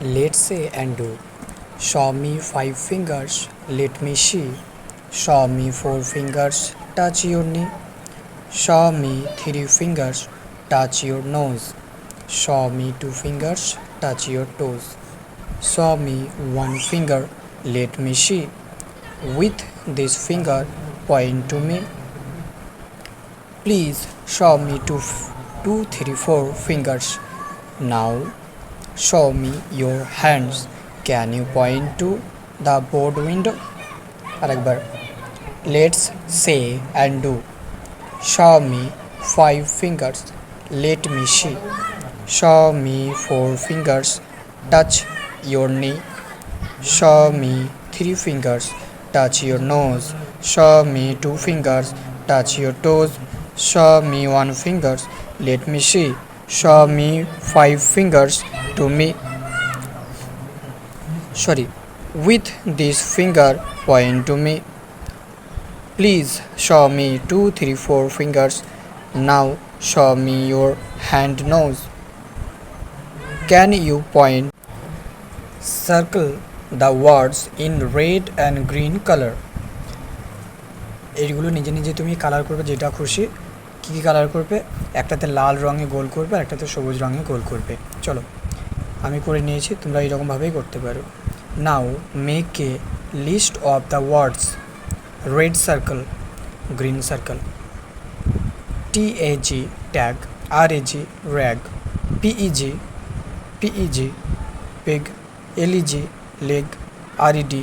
Let's say and do. Show me five fingers, let me see. Show me four fingers, touch your knee. Show me three fingers, touch your nose. Show me two fingers, touch your toes. Show me one finger, let me see. With this finger, point to me. Please show me two, three, four fingers. Now show me your hands. Can you point to the board window? আরেকবার let's say and do. Show me five fingers. Let me see. Show me four fingers. Touch your knee. Show me three fingers. Touch your nose. Show me two fingers. Touch your toes. Show me one finger. Let me see. Show me five fingers to me. With this finger, point to me. Please show me two, three, four fingers. Now show me your hand nose. Can you point? Circle the words in red and green color. এইগুলো নিজে নিজে তুমি colour করবে যেটা খুশি। কী colour করবে? একটাতে লাল রঙে গোল করবে আর একটাতে সবুজ রঙে গোল করবে। চলো আমি করে নিয়েছি, তোমরা এইরকমভাবেই করতে পারো। Now make a list of the words. Red circle, green circle, TAG tag, RAG rag, PEG pig, LEG leg, RED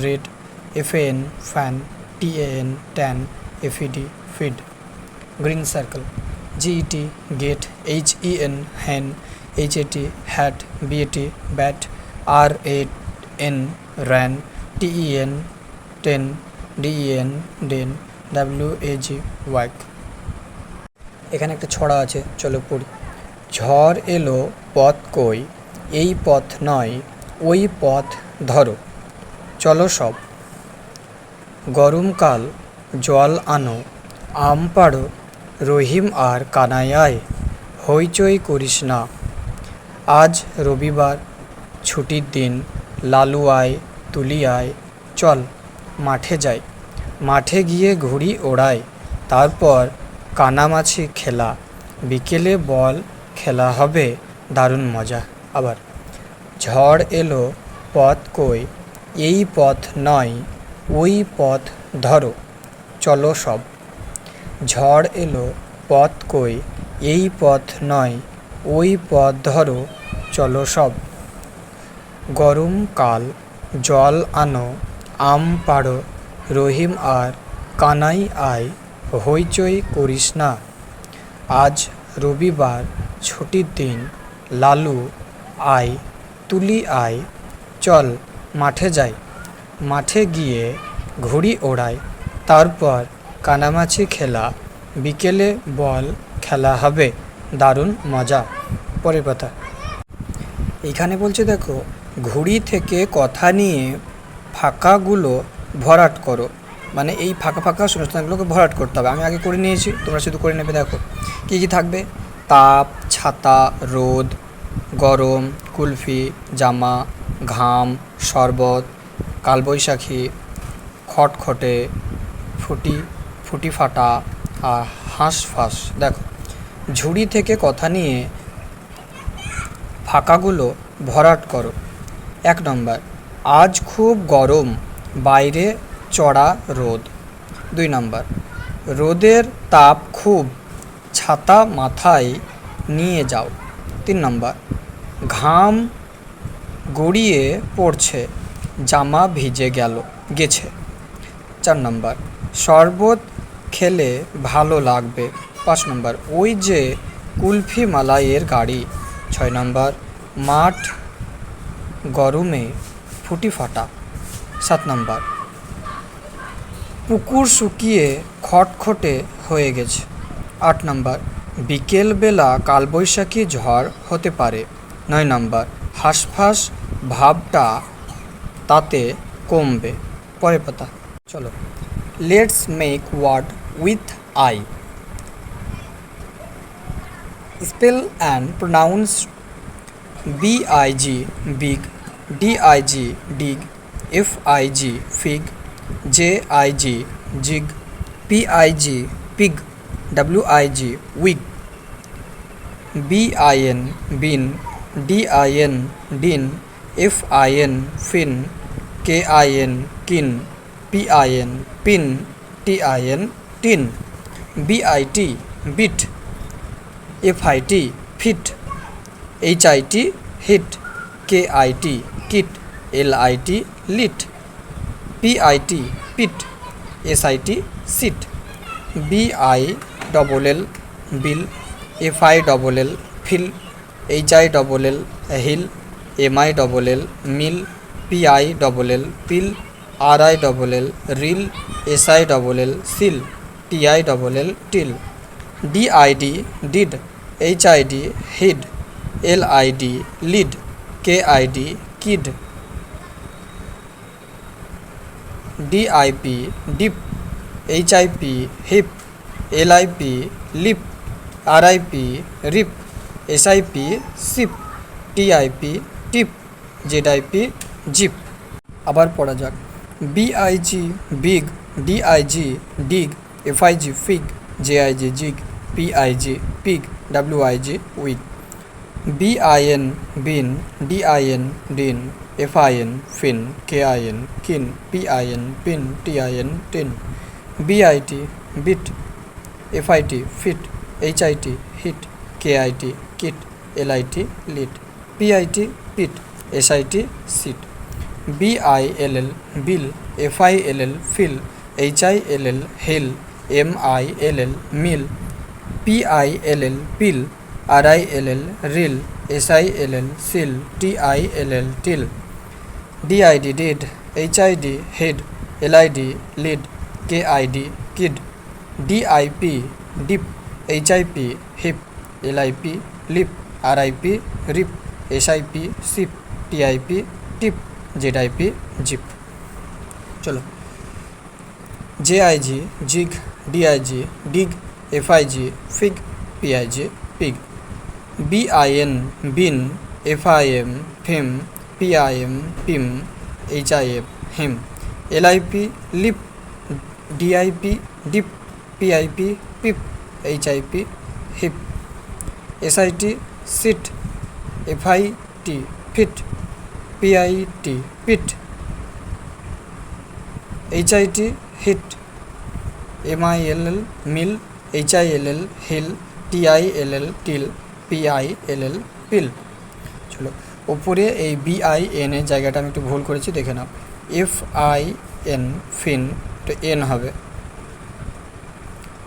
red, FAN fan, TAN tan, FED feed. Green circle, GET get, HEN hen, HAT hat, BAT bat, RAN ran, TEN ten, DEN den, WAG wag. এখানে একটা ছড়া আছে, চলো পড়ি। ঝড় এলো পথ কই, এই পথ নয় ওই পথ ধরো, চলো সব। গরমকাল জল আনো, আম পাড়ো, রহিম আর কানাই আয়, হইচই করিস না। আজ রবিবার ছুটির দিন, লালু আয়, তুলি আয়, চল মাঠে যাই। মাঠে গিয়ে ঘুড়ি ওড়াই, তারপর কানামাছি খেলা, বিকেলে বল খেলা হবে, দারুণ মজা। আবার ঝড় এলো পথ কই, এই পথ নয় ওই পথ ধরো, চলো সব। ঝড় এলো পথ কই, এই পথ নয় ওই পথ ধরো, চলো সব। গরমকাল জল আনো, আম পাড়ো, রহিম আর কানাই আয়, হইচই করিস না। আজ রবিবার ছুটির দিন, লালু আয়, তুলি আয়, চল মাঠে যাই। মাঠে গিয়ে ঘুড়ি ওড়াই, তারপর কানামাছি খেলা, বিকেলে বল খেলা হবে, দারুণ মজা। পরের কথা এইখানে বলছে দেখো, ঘুড়ি থেকে কথা নিয়ে ফাঁকাগুলো ভরাট করো। মানে এই ফাঁকা ফাঁকা শূন্যস্থানগুলোকে ভরাট করতে হবে। আমি আগে করে নিয়েছি, তোমরা শুধু করে নেবে। দেখো কী কী থাকবে: তাপ, ছাতা, রোদ, গরম, কুলফি, জামা, ঘাম, শরবত, কালবৈশাখী, খটখটে, ফুটি ফাটা আর হাঁসফাঁস। দেখো ঝুড়ি থেকে কথা নিয়ে ফাঁকাগুলো ভরাট করো। 1 নম্বর, আজ খুব গরম, বাইরে চড়া রোদ। 2 নম্বর, রোদের তাপ খুব, ছাতা মাথায় নিয়ে যাও। 3 নম্বর, ঘাম গড়িয়ে পড়ছে, জামা ভিজে গেছে। 4 নম্বর, শরবত খেলে ভালো লাগবে। 5 নম্বর, ওই যে কুলফি মালাইয়ের গাড়ি। 6 নম্বর, মাঠ গরমে ফুটি ফাটা। 7 নম্বর, পুকুর শুকিয়ে খটখটে হয়ে গেছে। 8 নম্বর, বিকেলবেলা কালবৈশাখী ঝড় হতে পারে। 9 নম্বর, হাঁসফাঁস ভাবটা তাতে কমবে। পরের পাতা চলো। Let's make word with I. Spell and pronounce BIG big, DIG dig, FIG fig, JIG jig, PIG pig, WIG wig, BIN bin, DIN din, FIN fin, KIN kin, PIN pin, TIN tin, BIT bit, FIT fit, HIT hit, KIT kit, LIT lit, PIT pit, SIT sit, BI double L bill, FI double L fill, HI double L hill, MI double L mill, PI double L pill, RI double L reel, SI double L seal, TI double L till, DID did, HID hid, LID lid, KID kid, DIP dip, HIP hip, LIP lip, RIP rip, SIP sip, TIP tip, ZIP zip। আবার পড়া যাক। BIG big, DIG dig, FIG fig, JIG jig, PIG pig, WIG wig, BIN bin, DIN din, FIN fin, KIN kin, PIN pin, TIN tin, BIT bit, FIT fit, HIT hit, KIT kit, LIT lit, PIT pit, SIT sit, BILL bill, FILL fill, HILL hill, MILL mill, PILL pill, RILL reel, SILL seal, TILL till, DID did, HID head, LID lid, KID kid, DIP dip, HIP hip, LIP lip, RIP rip, SIP sip, TIP tip, ZIP zip। চলো। JIG jig, DIG dig, FIG fig, PIG pig, BIN bin, FIM fim, PIM pim, HIF him, LIP lip, DIP dip, PIP pip, HIP hip, SIT sit, FIT fit, PIT pit, HIT hit, MILL mill, HILL hill, TILL till, PILL pill। চলো, ওপরে এই BIN এর জায়গাটা আমি একটু ভুল করেছি, দেখে নাও। FIN ফিন, তো N হবে,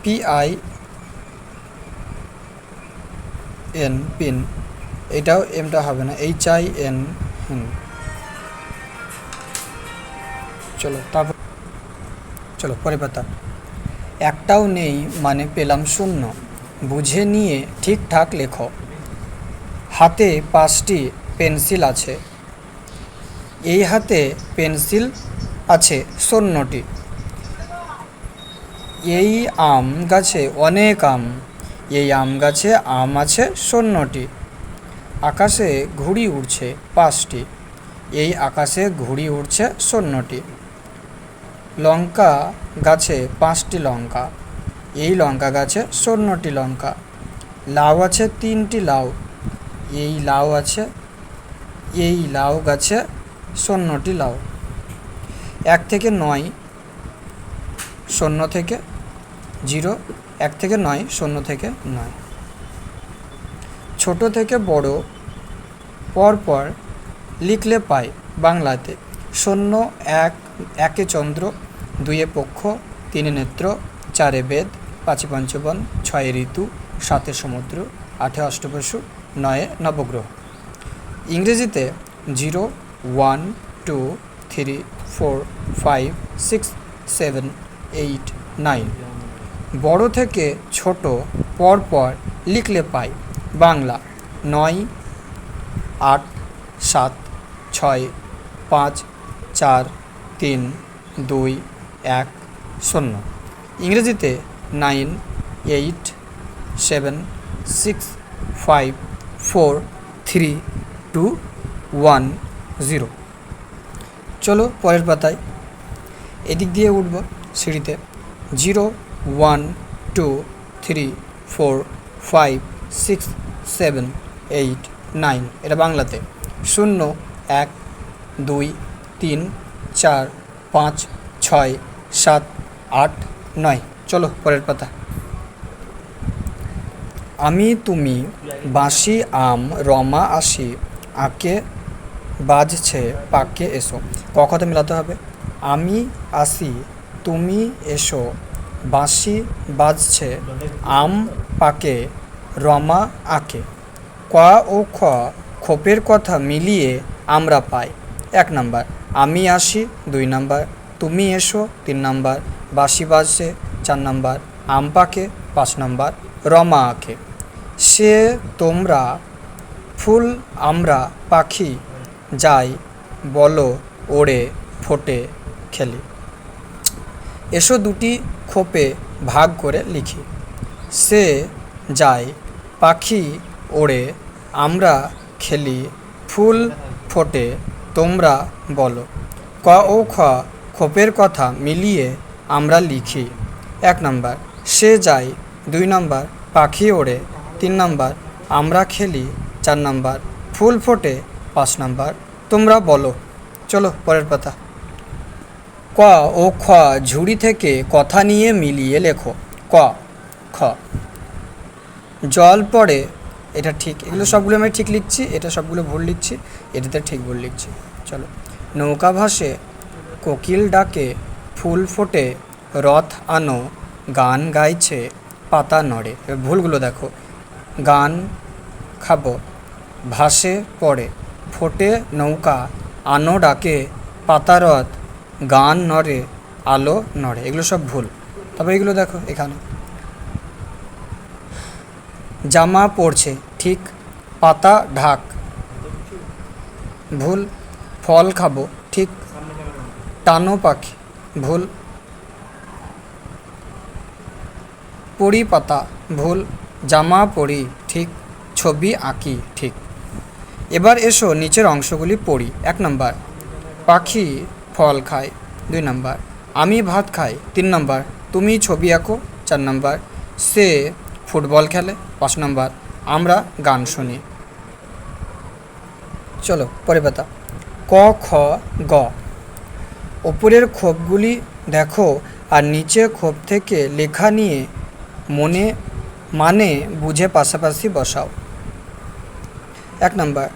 PIN পিন, এটাও এমটা হবে না, HIN হিন। চলো পরের পাতা। একটাও নেই মানে পেলাম শূন্য, বুঝে নিয়ে ঠিকঠাক লেখো, হাতে 5টি পেন্সিল আছে, এই হাতে পেন্সিল আছে 54টি, এই আম গাছে অনেক আম, এই আম গাছে আম আছে 54টি, আকাশে ঘুড়ি উড়ছে 5টি, এই আকাশে ঘুড়ি উড়ছে 54টি, লঙ্কা গাছে 5টি লঙ্কা, এই লঙ্কা গাছে 54টি লঙ্কা, লাউ আছে 3টি লাউ, এই লাউ গাছে 54টি লাউ। 1 থেকে 9, 0 থেকে 0, 1 থেকে 9, 0 থেকে 9, ছোট থেকে বড় পরপর লিখলে পাই বাংলাতে, 0 1, 1 চন্দ্র, 2 পক্ষ, 3 নেত্র, 4 বেদ, 5 পঞ্চবন, 6 ঋতু, 7 সমুদ্র, 8 অষ্টবসু, 9 নবগ্রহ। ইংরেজিতে 0 1 2 3 4 5 6 7 8 9, বড় থেকে ছোট পরপর লিখলে পাই বাংলা, 9 8 7 6 5 4 3 2 1 0। ইংরেজিতে 9 8 7 6 5 4 3 210। চলো পরের পাতায়, এদিক দিয়ে উঠব সিঁড়িতে। 0 1 2 3 4 5 6 7 8 9, এটা বাংলাতে। 0 1 2 3 4 5 6 7 8 9। চলো পরের পাতা। আমি তুমি বাঁশি আম রমা আসি আঁকে বাজছে পাকে এসো। কখতে মেলাতে হবে। আমি আসি তুমি এসো বাঁশি বাজছে আম পাকে রমা আঁকে। ক ও খ খোপের কথা মিলিয়ে আমরা পাই। 1 নাম্বার আমি আসি, 2 নাম্বার তুমি এসো, 3 নাম্বার বাঁশি বাজছে, 4 নাম্বার আম পাকে, 5 নাম্বার রমা আঁকে। সে তোমরা ফুল আমরা পাখি যাই বলো ওড়ে ফোটে খেলি। এসো দুটি খোপে ভাগ করে লিখি। সে যায় পাখি ওড়ে আমরা খেলি ফুল ফোটে তোমরা বলো। ক ও খ খোপের কথা মিলিয়ে আমরা লিখি। 1 নাম্বার সে যায়, 2 নাম্বার পাখি ওড়ে, 3 নাম্বার আমরা খেলি, 4 নাম্বার ফুল ফোটে, 5 নাম্বার তোমরা বলো। চলো পরের পাতা। ক ও খ ঝুড়ি থেকে কথা নিয়ে মিলিয়ে লেখো। ক খ জল পড়ে, এটা ঠিক, এগুলো সবগুলো আমি ঠিক লিখছি, এটা সবগুলো ভুল লিখছি, এটাতে ঠিক ভুল লিখছি। চলো। নৌকা ভাসে কোকিল ডাকে ফুল ফোটে রথ আনো গান গাইছে পাতা নড়ে। এবার ভুলগুলো দেখো। গান খাবো, ভাসে পড়ে, ফোটে নৌকা, আনো ডাকে পাতা রথ, গান নড়ে আলো নড়ে, এগুলো সব ভুল। তবে এগুলো দেখো এখানে। জামা পড়ছে ঠিক, পাতা ঢাক ভুল। ফল খাবো ঠিক, টানো পাখি ভুল। পড়ি পাতা ভুল। জামা পড়ি ঠিক, ছবি আঁকি ঠিক। এবার এসো নিচের অংশগুলি পড়ি। 1 নাম্বার পাখি ফল খায়, 2 নাম্বার আমি ভাত খাই, 3 নাম্বার তুমি ছবি আঁকো, 4 নাম্বার সে ফুটবল খেলে, 5 নাম্বার আমরা গান শুনি। চলো পরের পাতা। ক খ গ ওপরের খোপগুলি দেখো আর নিচে খোপ থেকে লেখা নিয়ে মনে মানে বুঝে পাশাপাশি বসাও। 1 নাম্বার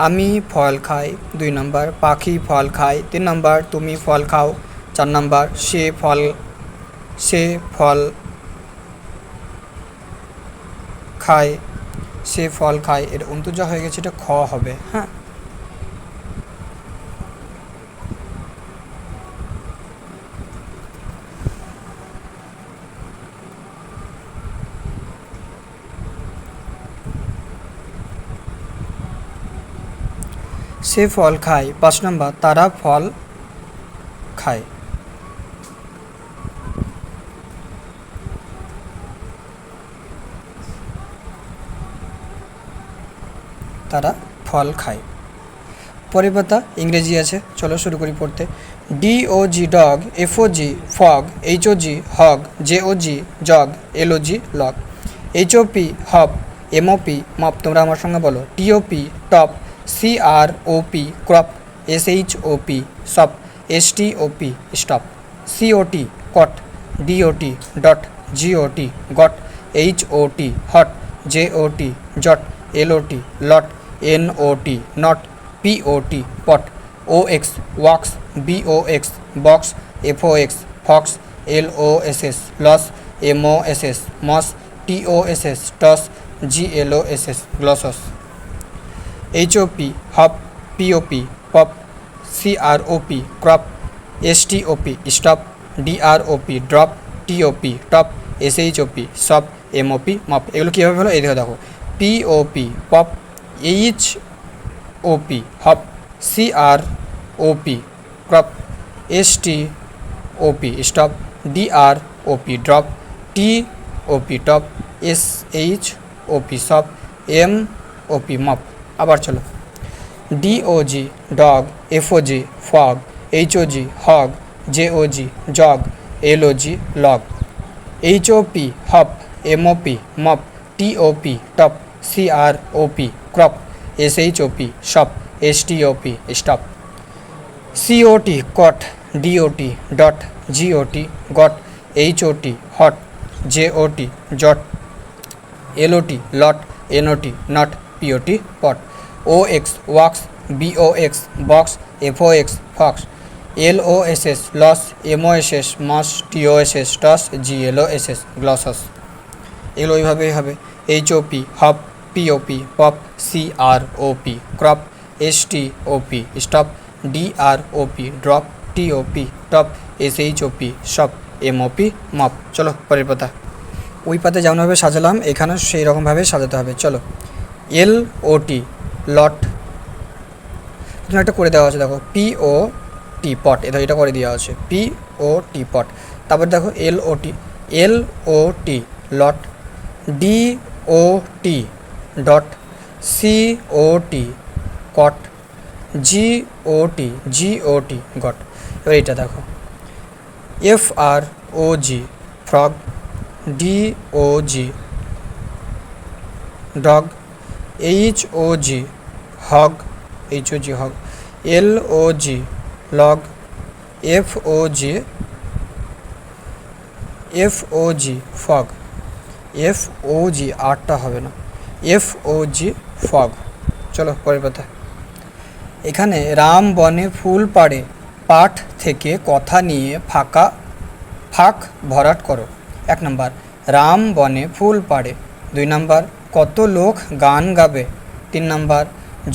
আমি ফল খাই, 2 নাম্বার পাখি ফল খায়, 3 নাম্বার তুমি ফল খাও, 4 নাম্বার সে ফল খায়, সে ফল খায়। এটা অন্তর্জা হয়ে গেছে, এটা খ হবে। হ্যাঁ, সে ফল খায়, 5 নাম্বার তারা ফল খায়। তারা ফল খায়। পরের পাতা ইংরেজি আছে, চলো শুরু করি পড়তে। DOG dog, FOG fog, HOG hog, JOG jog, LOG log, HOP hop, MOP mop, তোমরা আমার সঙ্গে বলো। TOP top, CROP crop, SHOP shop, STOP stop, COT cot, DOT dot, GOT got, HOT hot, JOT jot, LOT lot, NOT not, POT pot, OX ox, BOX box, FOX fox, LOSS loss, MOSS moss, TOSS toss, GLOSS gloss, HOP hop, POP pop, CROP crop, STOP stop, DROP drop, TOP top, SHOP shop, MOP mop. এগুলো কীভাবে হলো এই দেখো। POP pop, HOP hop, CROP crop, STOP stop, DROP drop, TOP top, SHOP সপ, MOP mop. আবার চলো। DOG dog, FOG fog, HOG hog, JOG jog, LOG log, HOP hop, MOP mop, TOP top, CROP crop, SHOP shop, STOP stop, COT cot, DOT dot, GOT got, HOT hot, JOT jot, LOT lot, NOT not, POT pot, OX wax, BOX box, FOX fox, LOSS loss, MOSS moss, TOSS toss, GLOSS glossus। এগুলো এইভাবেই হবে। HOP hop, POP pop, CROP crop, STOP stop, DROP drop, TOP top, SHOP shop, MOP mop। চলো পরের পাতা। ওই পাতে যেমনভাবে সাজালাম এখানেও সেই রকমভাবে সাজাতে হবে। চলো LOT লট, একটা করে দেওয়া আছে দেখো, POT পট, এটা করে দেওয়া আছে POT পট। তারপর দেখো LOT lot, DOT dot, COT cot, GOT got. এবার এটা দেখো FROG frog, DOG dog, HOG hog, hog, LOG log, FOG fog, FOG আরটা হবে না, FOG ফগ। চলো পরের কথা। এখানে রাম বনে ফুল পাড়ে পাঠ থেকে কথা নিয়ে ফাঁক ভরাট করো। 1 নম্বর রাম বনে ফুল পাড়ে, 2 নম্বর কত লোক গান গাবে, 3 নম্বর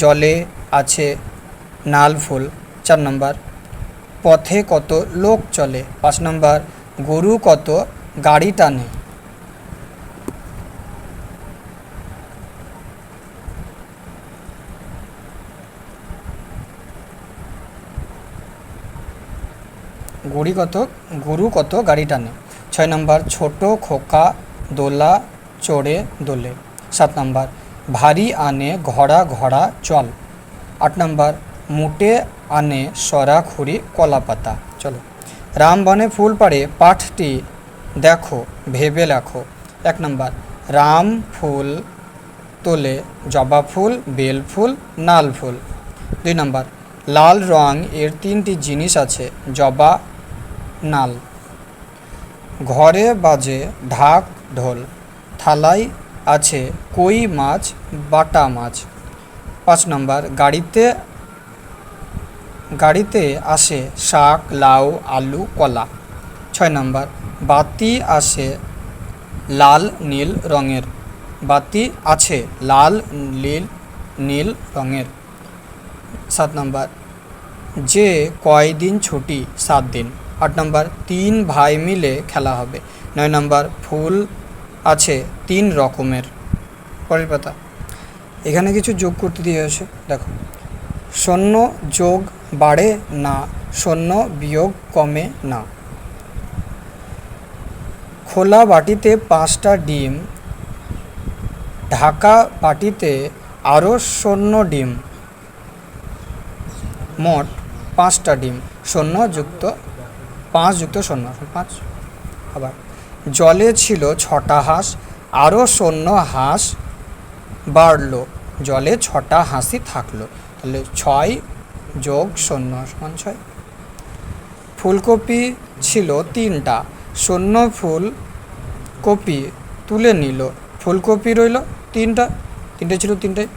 জলে আছে নাল ফুল, 4 নম্বর পথে কত লোক চলে, 5 নম্বর গরু কত গাড়ি টানে। গরু কত গাড়ি টানে। 6 নম্বর ছোট খোকা দোলা চড়ে দোলে। 7 নম্বর ভারী আনে ঘোড়া চল। 8 নম্বর মুটে আনে সরা খুরি কলা পাতা। চলো রাম বনে ফুল পাড়ে পাঠটি দেখো ভেবে লেখো। 1 নম্বর রাম ফুল তোলে জবা ফুল, বেল ফুল, নাল ফুল। 2 নম্বর লাল রং এর 3টি জিনিস আছে, জবা, নাল। ঘরে বাজে ঢাক ঢোল, থালায় আছে কই মাছ, বাটা মাছ। 5 নম্বর গাড়িতে আসে শাক, লাউ, আলু, কলা। 6 নম্বর বাতি আসে লাল নীল রঙের, বাতি আছে লাল নীল রঙের। 7 নম্বর যে কয়দিন ছুটি, 7 দিন। 8 নম্বর 3 ভাই মিলে খেলা হবে। 9 নম্বর ফুল আছে 3 রকমের। পরের পাতা। এখানে কিছু যোগ করতে দিয়ে আছে দেখো, শূন্য যোগ বাড়ে না, শূন্য বিয়োগ কমে না। খোলা বাটিতে 5টা ডিম, ঢাকা বাটিতে আরও শূন্য ডিম, মোট 5টা ডিম। 0 যুক্ত 5 যুক্ত 0 5। আবার জলে ছিল 6টা হাঁস, আরও 0 হাঁস বাড়লো, জলে 6টা হাঁসই থাকলো, তাহলে 6 যোগ 0 সমান 6। ফুলকপি ছিল 3টা, 0 ফুলকপি তুলে নিল, ফুলকপি রইল 3টা ছিল 3টাই,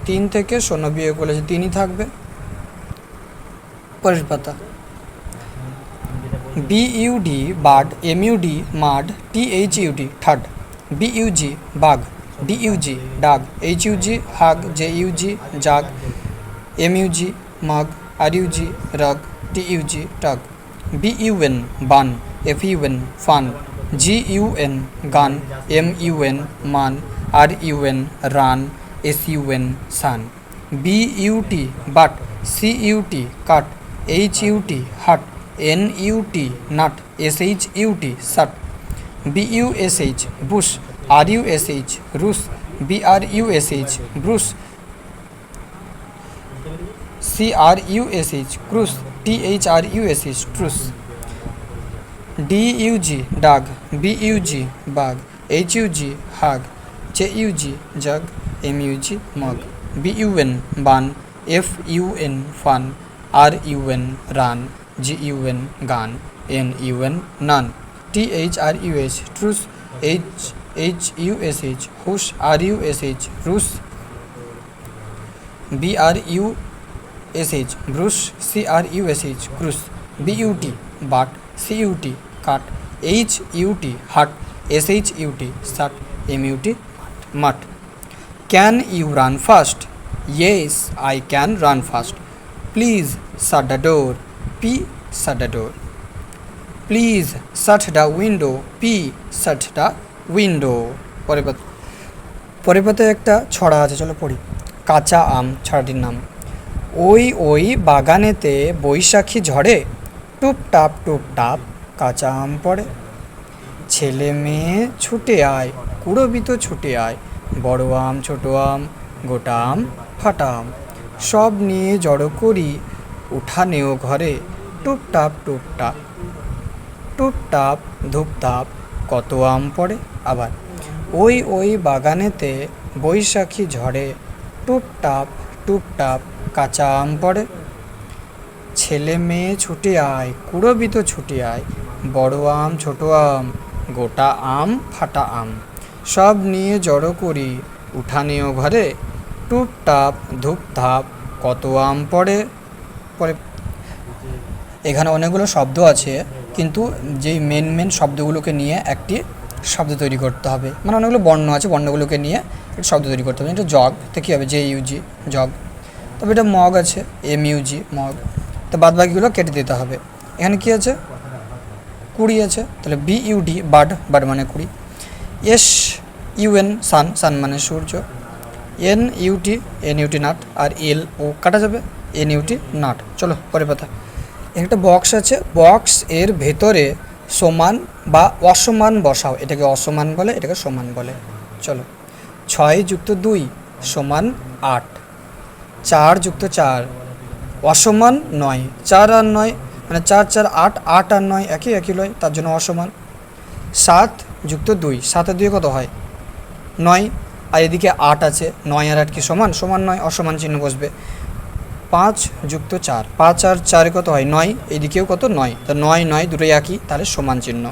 3 থেকে 0 বিয়োগ করলে 3ই থাকবে। পরের পাতা। BUD bird, MUD মাড, THUD third, BUG বাঘ, DUG ডাগ, HUG হাগ, JUG জাগ, MUG মাগ, RUG রাগ, TUG টাগ। BUN বান, FUN ফান, GUN গান, MUN মান, RUN run, SUN San. BUT but, CUT cut, HUT হাট, NUT নাট, SHUT শাট। BUSH বুশ, RUSH রুশ, BRUSH brush. CRUSH cruise, THRUSH truce, DUG dug, BUG bug, HUG hug, JUG jug, MUG mug, BUN bun, FUN fun, RUN run, GUN gun, NUN none, THRUH truce, HUSH hush, RUSH rush, BRUSH brush, CRUSH cruise, BUT but, CUT cut, HUT hut, SHUT shut, MUT mut. Can you run fast? Yes, I can run fast. Please shut the door. P shut the door. Please shut the window. P shut the window. পরের পাতায় একটা ছড়া আছে, চলো পড়ি। কাঁচা আম ছড়াটির নাম। ওই ওই বাগানেতে বৈশাখী ঝড়ে টুপটাপ টুপটাপ কাঁচা আম পড়ে। ছেলে মেয়ে ছুটে আয়, কুড়োবিত ছুটে আয়, বড় আম ছোট আম গোটা আম ফাটা আম সব নিয়ে জড়ো করি উঠানেও ঘরে। টুপটাপ টুপটাপ টুপটাপ ধূপধাপ কত আম পড়ে। আবার ওই ওই বাগানেতে বৈশাখী ঝড়ে টুপটাপ টুপটাপ কাঁচা আম পড়ে। ছেলে মেয়ে ছুটে আয়, কুড়োবিত ছুটে আয়, বড় আম ছোট আম গোটা আম ফাটা আম সব নিয়ে জড়ো করি উঠানেও ঘরে। টুপটাপ ধূপধাপ কত আম পড়ে। পরে এখানে অনেকগুলো শব্দ আছে, কিন্তু যেই মেন শব্দগুলোকে নিয়ে একটি শব্দ তৈরি করতে হবে, মানে অনেকগুলো বর্ণ আছে, বর্ণগুলোকে নিয়ে একটা শব্দ তৈরি করতে হবে। এটা জগ তো কী হবে, JUG জগ। তবে এটা মগ আছে, MUG মগ। তো বাদ বাকিগুলো কেটে দিতে হবে। এখানে কি আছে, কুড়ি আছে, তাহলে BUD বার্ড, বার্ড মানে কুড়ি। SUN সান, সান মানে সূর্য। NUT নাট, আর LO কাটা যাবে, NUT নাট। চলো পরে পাতা। একটা বক্স আছে, বক্স এর ভেতরে সমান বা অসমান বসাও। এটাকে অসমান বলে, এটাকে সমান বলে। চলো 6 যুক্ত 2 সমান 8, 4 যুক্ত 4 অসমান 9, 4 আর 9 মানে 4 4 8, 8 আর 9 একই লয়, তার জন্য অসমান। 7 যুক্ত 2, 7 আর 2 কত হয় 9, আর এদিকে 8 আছে, 9 আর 8 কি সমান, সমান নয়, অসমান চিহ্ন বসবে। 5 যুক্ত 4, 5 আর 4 কত হয় 9, এইদিকেও কত 9, তো 9 9 দুটোই একই, তাহলে সমান চিহ্ন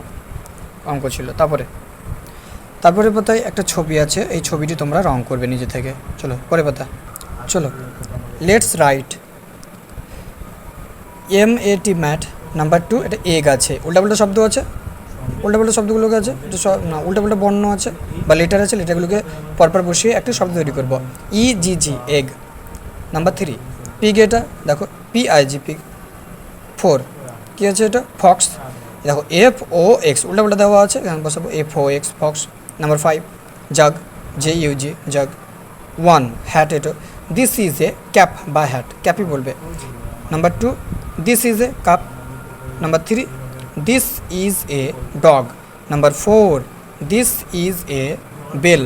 অঙ্ক ছিল। তারপরে পাতায় একটা ছবি আছে, এই ছবিটি তোমরা রং করবে নিজে থেকে। চলো পরে পাতা। চলো let's write MAT mat. Number 2 এটা এগ আছে, উল্টাপাল্টা শব্দ আছে, উল্টাপাল্টা শব্দগুলোকে আছে, এটা না উল্টাপাল্টা বর্ণ আছে বা লেটার আছে, লেটারগুলোকে পরপর বসিয়ে একটা শব্দ তৈরি করবো। EGG egg. নাম্বার 3 পিগ, এটা দেখো PIG পিগ। 4 কী আছে, এটা ফক্স, দেখো FOX উল্টাপাল্টা দেওয়া আছে, এখানে বসাবো FOX fox. Number 5 jug, JUG jug. 1 hat, এটা দিস ইজ এ ক্যাপ বা হ্যাট, ক্যাপই বলবে। Number 2 this is a cup. Number 3 this is a dog. Number 4 this is a bell.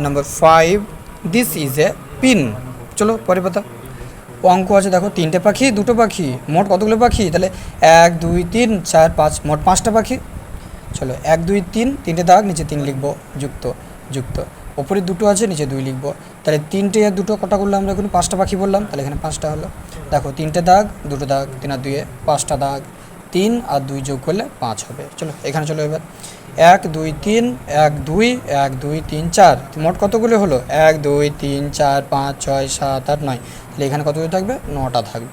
Number 5 this is a pin. চলো পরে পাতা। অঙ্ক আছে দেখো, 3টে পাখি 2টো পাখি, মোট কতগুলো পাখি, তাহলে 1 2 3 4 5, মোট 5টা পাখি। চলো 1 2 3, 3টে দাগ, নিচে 3 লিখবো, যুক্ত যুক্ত, ওপরে 2টো আছে, নিচে 2 লিখবো। তাহলে 3টে আর 2টো কটা করলাম আমরা, এখন 5টা পাখি বললাম, তাহলে এখানে 5টা হলো। দেখো 3টে দাগ 2টো দাগ, 3 আর 2 5টা দাগ, 3 আর 2 যোগ করলে 5 হবে। চলো এখানে চলো এবার 1 2 3 1 2 1 2 3 4, মোট কতগুলো হলো 1 2 3 4 5 6 7 8 9, তাহলে এখানে কতগুলো থাকবে 9টা থাকবে।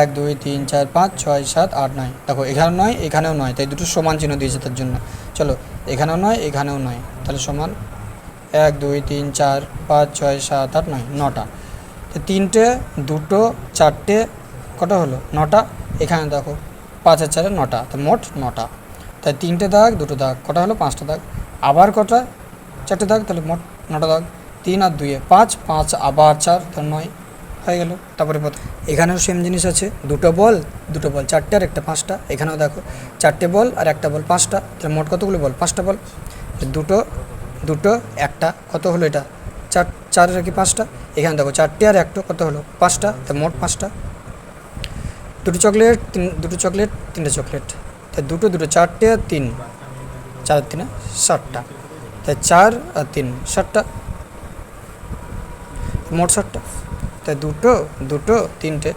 1 2 3 4 5 6 7 8 9, দেখো এখানেও 9 এখানেও 9, তাই দুটো সমান চিহ্ন দিয়েছে তার জন্য। চলো এখানেও 9 এখানেও 9, তাহলে সমান 1 2 3 4 5 6 7 8 9, 9টা। তো 3টে 2টো 4টে কটা হলো 9টা, এখানে দেখো 5 আর 4 9টা, তো মোট 9টা। তাই 3টে দাগ 2টো দাগ কটা হলো 5টা দাগ, আবার কটা 4টে দাগ, তাহলে মোট 9টা দাগ। 3 আর 2 5, 5 আবার 4, তাহলে 9 হয়ে গেল। তারপরে এখানেও সেম জিনিস আছে, 2টো বল 4টে আর একটা 5টা। এখানেও দেখো 4টে বল আর একটা বল 5টা, তাহলে মোট কতগুলো বল 5টা বল। 2টো 2টো একটা কত হলো, এটা চারের কি 5টা, এখানে দেখো 4টে আর 1টো কত হলো 5টা, তাই মোট 5টা। দুটো চকলেট 3টে চকলেট, তাই দুটো 4টে আর 3, 4 আর 3 7টা, তাই 4 আর 3 7টা, মোট 7টা। তাই দুটো 3টে,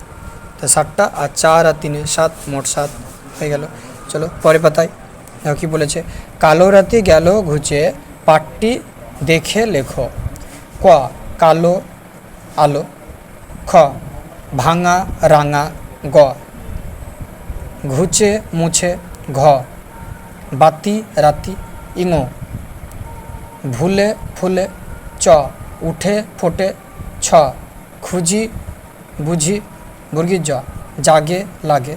তাই 7টা, আর 4 আর 3 7, মোট 7 হয়ে গেল। চলো পরের পাতায় দেখো কী বলেছে, কালো রাতে গেল ঘুচে পাঠটি দেখে লেখো। ক কালো আলো, খ ভাঙা রাঙা, গ ঘুচে মুছে, ঘ বাতি রাতি, ইঙ ভুলে ফুলে, চ উঠে ফোটে, ছ খুঁজি বুঝি, বর্গীর জ জাগে লাগে।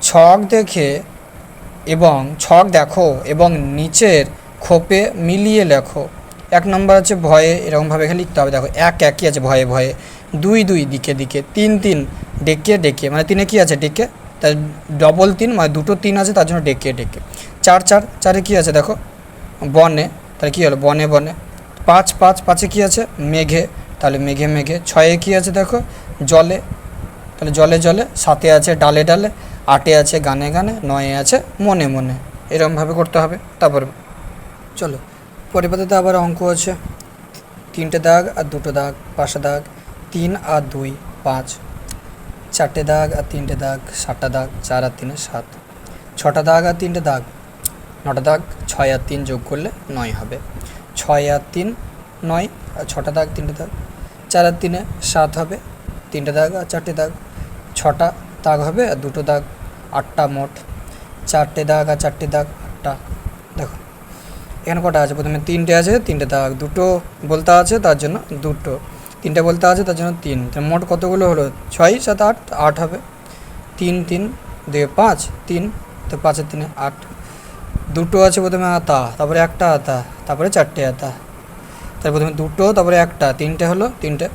ছক দেখো এবং নিচের খোপে মিলিয়ে লেখো। 1 নম্বর আছে ভয়ে, এরকমভাবে এখানে লিখতে হবে। দেখো 1 একই আছে ভয়ে ভয়ে, 2 2 দিকে দিকে, 3 3 ডেকে ডেকে, মানে 3 কি আছে ডেকে, তাই ডবল 3 মানে দুটো 3 আছে তার জন্য ডেকে ডেকে। 4 4 4-এ কী আছে দেখো বনে, তাহলে কী হলো বনে বনে। 5 5 5-এ কী আছে মেঘে, তাহলে মেঘে মেঘে। 6-এ কী আছে দেখো জলে, তাহলে জলে জলে। 7-এ আছে ডালে ডালে, 8-এ আছে গানে গানে, 9-এ আছে মনে মনে। এরকমভাবে করতে হবে। তারপর চলো পরের পাতাতে আবার অঙ্ক আছে। 3টে দাগ আর 2টো দাগ, 5 দাগ, 3 আর 2 5, 4টে দাগ আর 3টে দাগ, 7টা দাগ, 4 আর 3 7, 6টা দাগ আর 3টে দাগ, 9টা দাগ, 6 আর 3 যোগ করলে 9 হবে। 6 আর 3 9, আর 6টা দাগ 3টে দাগ, 4 আর 3 7 হবে। 3টে দাগ আর 4টে দাগ, 6টা দাগ হবে আর 2টো দাগ, 8টা মোট। 4টে দাগ আর 4টে দাগ 8টা। দেখো এখানে কটা আছে, প্রথমে 3টে আছে, 3টে দাগ, 2টো বলতে আছে তার জন্য 2টো, 3টে বলতে আছে তার জন্য 3, মোট কতগুলো হলো 6 7 8, 8 হবে। 3 3 2 5 3, তো 5 আর 3 8। 2টো আছে প্রথমে আতা, তারপরে একটা আতা, তারপরে 4টে আতা, তারপরে প্রথমে 2টো, তারপরে একটা, 3টে হলো 3টে,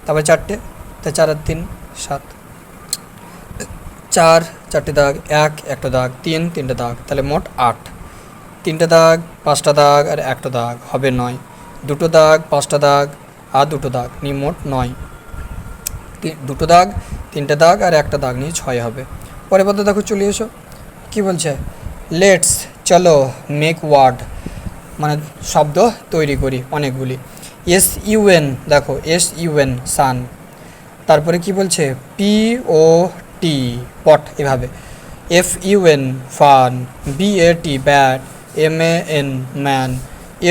তারপরে 4টে, তাই 4 আর 3 7। 4 4টে দাগ, 1 একটা দাগ, 3 3টে দাগ, তাহলে মোট 8। 3টে দাগ, 5টা দাগ আর একটা দাগ হবে 9। 2টো দাগ, 5টা দাগ আর 2টো দাগ নিয়ে মোট 9। 2টো দাগ, 3টে দাগ আর একটা দাগ নিয়ে 6 হবে। পরের পথে দেখো চলে এসো কী বলছে, লেটস চলো মেক ওয়ার্ড, মানে শব্দ তৈরি করি অনেকগুলি। SUN দেখো SUN সান, তারপরে কি বলছে POT পট, এভাবে FUN fun, BAT bat, MAN man,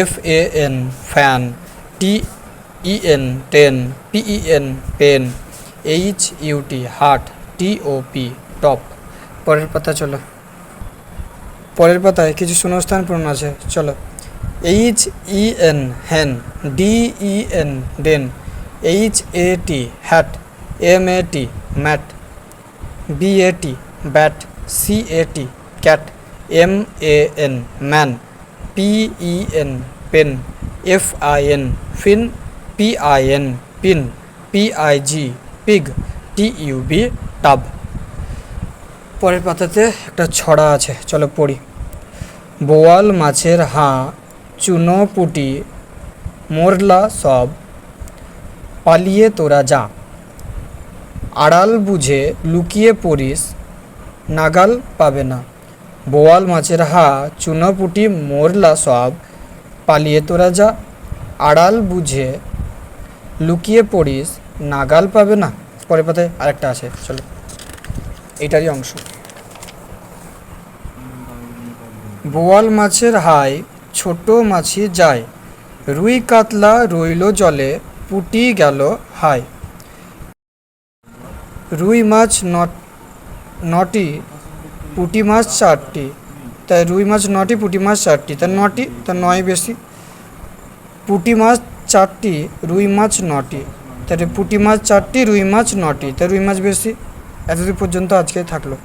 FAN fan, TEN ten, PEN pen, HUT heart, TOP top. পরের পাতা চলো, পরের পাতায় কিছু শূন্যস্থান পূরণ আছে। চলো HEN hen, DEN den, HAT hat, MAT mat, BAT bat, CAT cat, MAN man, PEN pen, FIN fin, PIN pin, PIG pig, TUB tub. পরের পাতাতে একটা ছড়া আছে, চলো পড়ি। বোয়াল মাছের হাঁ চুনো পুটি মোরলা সব, পালিয়ে তোরা যা, আড়াল বুঝে লুকিয়ে পড়িস নাগাল পাবে না। বোয়াল মাছের হাঁ চুনো পুটি মোরলা সব, পালিয়ে তোরা যা, আড়াল বুঝে লুকিয়ে পড়িস নাগাল পাবে না। পরের পাতায় আরেকটা আছে, চলো এইটারই অংশ। বোয়াল মাছের হায় ছোট মাছি যায়, রুই কাতলা রইল জলে, পুটি গেল হায়। রুই মাছ নটি, পুঁটি মাছ 4টি, তাই রুই মাছ 9টি, পুঁটি মাছ 4টি, তাই 9টি, তা 9 বেশি। পুঁটি মাছ 4টি, রুই মাছ 9টি, তাই পুঁটি মাছ 4টি, রুই মাছ 9টি, তাই রুই মাছ বেশি। এতদূর পর্যন্ত আজকে থাকলো।